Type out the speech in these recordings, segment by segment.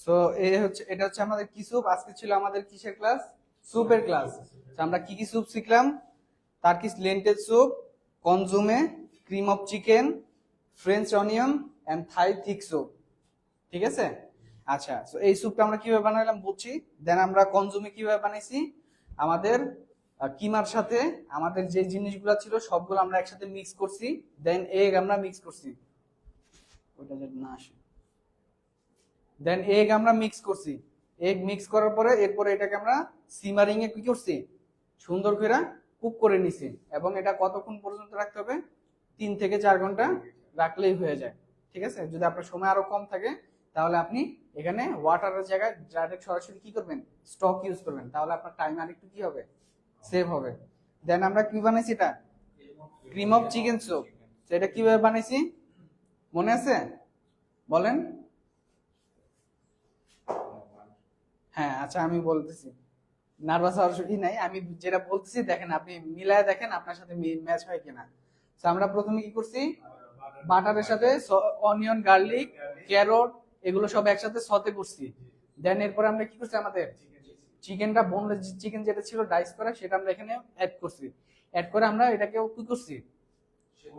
So এটা হচ্ছে আমাদের কি স্যুপ। আজকে ছিল আমাদের কিসের ক্লাস? স্যুপের ক্লাস। আমরা কি কি স্যুপ শিখলাম? Turkish lentil soup, consomme, cream of chicken, French onion and Thai thick soup. ঠিক আছে। আচ্ছা, সো এই স্যুপটা আমরা কিভাবে বানালাম বুঝছি। দেন আমরা কনজুমে কিভাবে বানাইছি, আমাদের কিমার সাথে আমাদের যে জিনিসগুলো ছিল সবগুলো আমরা একসাথে মিক্স করছি। দেন এগ আমরা মিক্স করছি, ওইটা যদি না আসে, দেন এগ আমরা মিক্স করছি। এগ মিক্স করার পরে এরপরে এটাকে আমরা সিমারিং এ কি করছি, সুন্দর করে কুক করে নিছি। এবং এটা কতক্ষণ পর্যন্ত রাখতে হবে? 3 থেকে 4 ঘন্টা রাখলেই হয়ে যায়। ঠিক আছে। যদি আপনার সময় আরো কম থাকে তাহলে আপনি এখানে ওয়াটারের জায়গায় ডাইরেক্ট সরাসরি কি করবেন, স্টক ইউজ করবেন, তাহলে আপনার টাইম আর একটু কি হবে, সেভ হবে। দেন আমরা কি বানাইছি, এটা ক্রিম অফ চিকেন স্যুপ। এটা কিভাবে বানাইছি মনে আছে? বলেন। হ্যাঁ, আচ্ছা আমি বলতেছি, নার্ভাস হওয়ার সুযোগ নাই। আমি যেটা বলতেছি দেখেন, আপনি মিলায় দেখেন আপনার সাথে ম্যাচ হয় কিনা। তো আমরা প্রথমে কি করছি, বাটারের সাথে অনিয়ন, গার্লিক, ক্যারট এগুলো সব একসাথে সতে করছি। দেন এরপরে আমরা কি করছি, আমাদের চিকেনটা, বোনলেস চিকেন যেটা ছিল ডাইস করা, সেটা আমরা এখানে অ্যাড করছি। অ্যাড করে আমরা এটাকে কি করছি,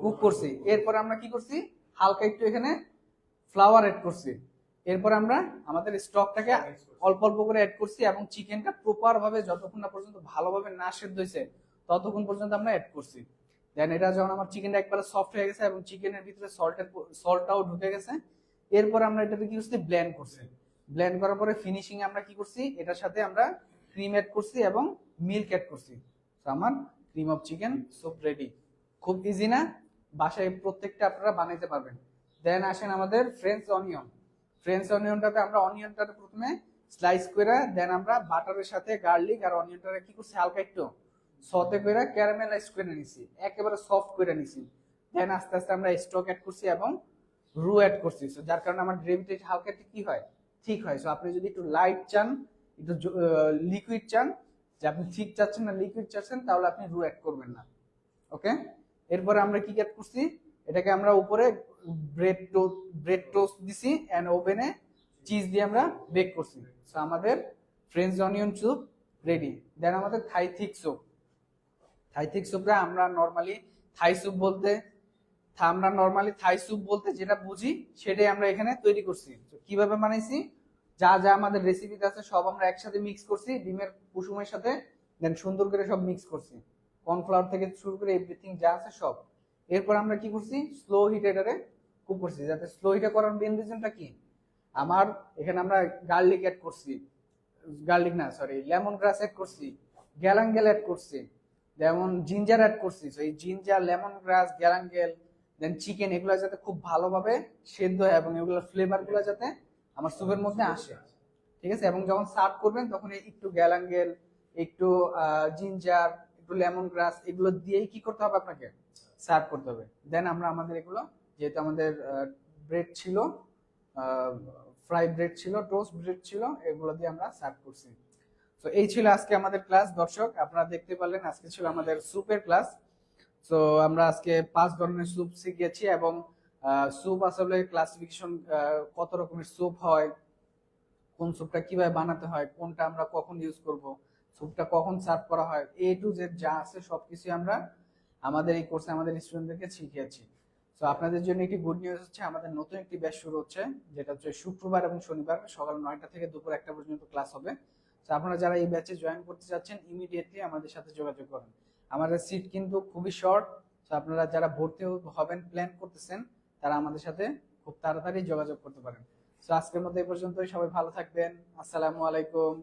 কুক করছি। এরপরে আমরা কি করছি, হালকা একটু এখানে ফ্লাওয়ার অ্যাড করছি। এরপর আমরা আমাদের স্টকটাকে অল্প অল্প করে অ্যাড করছি এবং চিকেনটা প্রপার ভাবে যতক্ষণ না পর্যন্ত ভালোভাবে না সেদ্ধ হয়েছে ততক্ষণ পর্যন্ত আমরা অ্যাড করছি। দেন এটা যখন আমার চিকেনটা একবারে সফট হয়ে গেছে এবং চিকেনের ভিতরে সল্টটাও ঢুকে গেছে, এরপর আমরা এটাকে কি করছি, ব্লেন্ড করছি। ব্লেন্ড করার পরে ফিনিশিং এ আমরা কি করছি, এটার সাথে আমরা ক্রিম অ্যাড করছি এবং মিল্ক অ্যাড করছি। তো আমার cream of chicken soup ready. খুব ইজি না? বাসায় প্রত্যেকটা আপনারা বানাইতে পারবেন। দেন আসেন আমাদের ফ্রেঞ্চ অনিয়ন। ফ্রেঞ্চ অনিয়নটাতে আমরা অনিয়নটাতে প্রথমে স্লাইস করে, দেন আমরা বাটারের সাথে গার্লিক আর অনিয়নটাকে কি করছি, হালকা একটু সতে করে ক্যারামেলাইজ করে নিছি, একেবারে সফট করে নিছি। দেন আস্তে আস্তে আমরা স্টক অ্যাড করছি এবং রু অ্যাড করছি। সো যার কারণে আমার গ্রেভিটা হালকা একটু কি হয়, ঠিক হয়। সো আপনি যদি একটু লাইট চান, একটু লিকুইড চান, যে আপনি ঠিক চাচ্ছেন না লিকুইড চাচ্ছেন, তাহলে আপনি রু অ্যাড করবেন না। ওকে। এরপরে আমরা কি অ্যাড করছি, এটাকে আমরা উপরে ব্রেড টোস্ট দিছি এন্ড ওভেনে চিজ দিয়ে আমরা বেক করছি। সো আমাদের ফ্রেঞ্চ অনিয়ন স্যুপ রেডি। দেন আমাদের থাই থিক স্যুপ। থাই থিক স্যুপটা আমরা নরমালি থাই স্যুপ বলতে থাই স্যুপ বলতে যেটা বুঝি সেটাই আমরা এখানে তৈরি করছি। তো কিভাবে বানাইছি, যা যা আমাদের রেসিপিতে আছে সব আমরা একসাথে মিক্স করছি ডিমের কুসুমের সাথে। দেন সুন্দর করে সব মিক্স করছি, কর্নফ্লাওয়ার থেকে শুরু করে এভরিথিং যা আছে সব। এরপর আমরা কি করছি, স্লো হিটে এটারে কুক করছি। যাতে স্লো হিটে করার মেন রিজনটা কি, আমার এখানে আমরা গার্লিক অ্যাড করছি, গার্লিক না সরি লেমন গ্রাস অ্যাড করছি, গ্যালাঙ্গেল অ্যাড করছি, যেমন জিঞ্জার অ্যাড করছি। তো এই ginger, lemon grass, galangal, then chicken, এগুলো যাতে খুব ভালোভাবে সেদ্ধ হয় এবং এগুলোর ফ্লেভার গুলো যাতে আমার স্যুপের মধ্যে আসে। ঠিক আছে। এবং যখন সার্ভ করবেন তখন একটু গ্যালাঙ্গেল, একটু জিঞ্জার, একটু লেমন গ্রাস এগুলো দিয়েই কি করতে হবে, আপনাকে সার্ভ করতে হবে। দেন আমরা আমাদের এগুলো, যেহেতু আমাদের ব্রেড ছিল, ফ্রাই ব্রেড ছিল, টোস্ট ব্রেড ছিল, এগুলো দিয়ে আমরা সার্ভ করছি। তো এই ছিল আজকে আমাদের ক্লাস। দর্শক আপনারা দেখতে পারলেন আজকে ছিল আমাদের স্যুপের ক্লাস। তো আমরা আজকে 5 ধরনের স্যুপ শিখেছি এবং স্যুপ আসলে ক্লাসিফিকেশন, কত রকমের স্যুপ হয়, কোন স্যুপটা কিভাবে বানাতে হয়, কোনটা আমরা কখন ইউজ করব, স্যুপটা কখন সার্ভ করা হয়, এ টু জেড যা আছে সবকিছু আমরা আমাদের এই কোর্সে আমাদের স্টুডেন্টদেরকে শিখিয়েছি। তো আপনাদের জন্য একটি গুড নিউজ হচ্ছে, আমাদের নতুন একটি ব্যাচ শুরু হচ্ছে, যেটা হচ্ছে শুক্রবার এবং শনিবার সকাল 9টা থেকে দুপুর 1টা পর্যন্ত ক্লাস হবে। তো আপনারা যারা এই ব্যাচে জয়েন করতে চাচ্ছেন ইমিডিয়েটলি আমাদের সাথে যোগাযোগ করুন। আমাদের সিট কিন্তু খুবই শর্ট। তো আপনারা যারা ভর্তি হবেন প্ল্যান করতেছেন তারা আমাদের সাথে খুব তাড়াতাড়ি যোগাযোগ করতে পারেন। তো আজকের মতো এই পর্যন্তই। সবাই ভালো থাকবেন। আসসালামু আলাইকুম।